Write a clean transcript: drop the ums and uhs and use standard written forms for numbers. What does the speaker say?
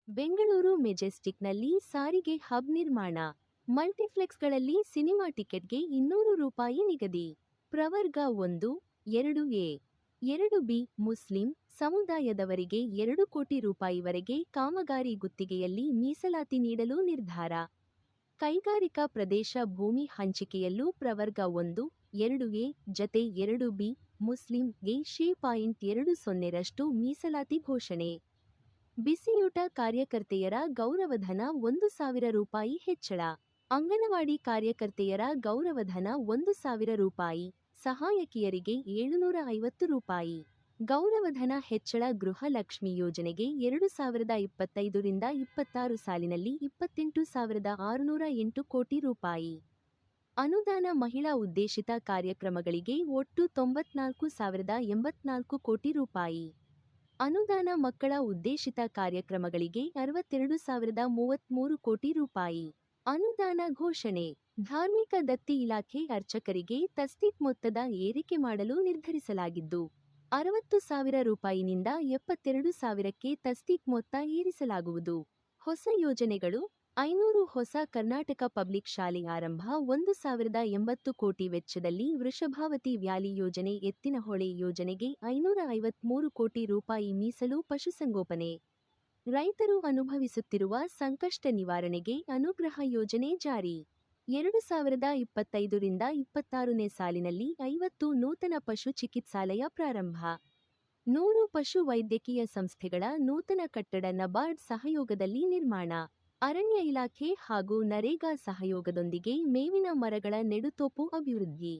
ಬೆಂಗಳೂರು ಮೆಜೆಸ್ಟಿಕ್ನಲ್ಲಿ ಸಾರಿಗೆ ಹಬ್ ನಿರ್ಮಾಣ. ಮಲ್ಟಿಪ್ಲೆಕ್ಸ್ಗಳಲ್ಲಿ ಸಿನಿಮಾ ಟಿಕೆಟ್ಗೆ ₹200 ನಿಗದಿ. ಪ್ರವರ್ಗ 1, 2ಎ, 2ಬಿ ಮುಸ್ಲಿಂ ಸಮುದಾಯದವರಿಗೆ ₹2 ಕೋಟಿ ವರೆಗೆ ಕಾಮಗಾರಿ ಗುತ್ತಿಗೆಯಲ್ಲಿ ಮೀಸಲಾತಿ ನೀಡಲು ನಿರ್ಧಾರ. ಕೈಗಾರಿಕಾ ಪ್ರದೇಶ ಭೂಮಿ ಹಂಚಿಕೆಯಲ್ಲೂ ಪ್ರವರ್ಗ 1, 2ಎ ಜತೆ 2ಬಿ ಮುಸ್ಲಿಂಗೆ ಶೇ.20ರಷ್ಟು ಮೀಸಲಾತಿ ಘೋಷಣೆ. ಬಿಸಿಯೂಟ ಕಾರ್ಯಕರ್ತೆಯರ ಗೌರವಧನ ₹1,000 ಹೆಚ್ಚಳ. ಅಂಗನವಾಡಿ ಕಾರ್ಯಕರ್ತೆಯರ ಗೌರವಧನ ₹1,000, ಸಹಾಯಕಿಯರಿಗೆ ₹750. ಗೌರವಧನ ಹೆಚ್ಚಳ. ಗೃಹಲಕ್ಷ್ಮಿ ಯೋಜನೆಗೆ 2025-26 ಸಾಲಿನಲ್ಲಿ ₹28,608 ಕೋಟಿ. ಅನುದಾನ. ಮಹಿಳಾ ಉದ್ದೇಶಿತ ಕಾರ್ಯಕ್ರಮಗಳಿಗೆ ಒಟ್ಟು ₹94,084 ಕೋಟಿ. ಅನುದಾನ. ಮಕ್ಕಳ ಉದ್ದೇಶಿತ ಕಾರ್ಯಕ್ರಮಗಳಿಗೆ ₹62,033 ಕೋಟಿ. ಅನುದಾನ ಘೋಷಣೆ. ಧಾರ್ಮಿಕ ದತ್ತಿ ಇಲಾಖೆ ಅರ್ಚಕರಿಗೆ ತಸ್ತೀಕ್ ಮೊತ್ತದ ಏರಿಕೆ ಮಾಡಲು ನಿರ್ಧರಿಸಲಾಗಿದ್ದು, ₹60,000ನಿಂದ ₹72,000ಕ್ಕೆ ತಸ್ತೀಕ್ ಮೊತ್ತ ಏರಿಸಲಾಗುವುದು. ಹೊಸ ಯೋಜನೆಗಳು. 500 ಹೊಸ ಕರ್ನಾಟಕ ಪಬ್ಲಿಕ್ ಶಾಲೆ ಆರಂಭ. 1,080 ಕೋಟಿ ವೆಚ್ಚದಲ್ಲಿ ವೃಷಭಾವತಿ ವ್ಯಾಲಿ ಯೋಜನೆ. ಎತ್ತಿನಹೊಳೆ ಯೋಜನೆಗೆ ₹553 ಕೋಟಿ ಮೀಸಲು. ಪಶುಸಂಗೋಪನೆ. ರೈತರು ಅನುಭವಿಸುತ್ತಿರುವ ಸಂಕಷ್ಟ ನಿವಾರಣೆಗೆ ಅನುಗ್ರಹ ಯೋಜನೆ ಜಾರಿ. 2025-26ನೇ ಸಾಲಿನಲ್ಲಿ 50 ನೂತನ ಪಶು ಚಿಕಿತ್ಸಾಲಯ ಪ್ರಾರಂಭ. 100 ಪಶು ವೈದ್ಯಕೀಯ ಸಂಸ್ಥೆಗಳ ನೂತನ ಕಟ್ಟಡ ನಬಾರ್ಡ್ ಸಹಯೋಗದಲ್ಲಿ ನಿರ್ಮಾಣ. ಅರಣ್ಯ ಇಲಾಖೆ ಹಾಗೂ ನರೇಗಾ ಸಹಯೋಗದೊಂದಿಗೆ ಮೇವಿನ ಮರಗಳ ನೆಡುತೋಪು ಅಭಿವೃದ್ಧಿ.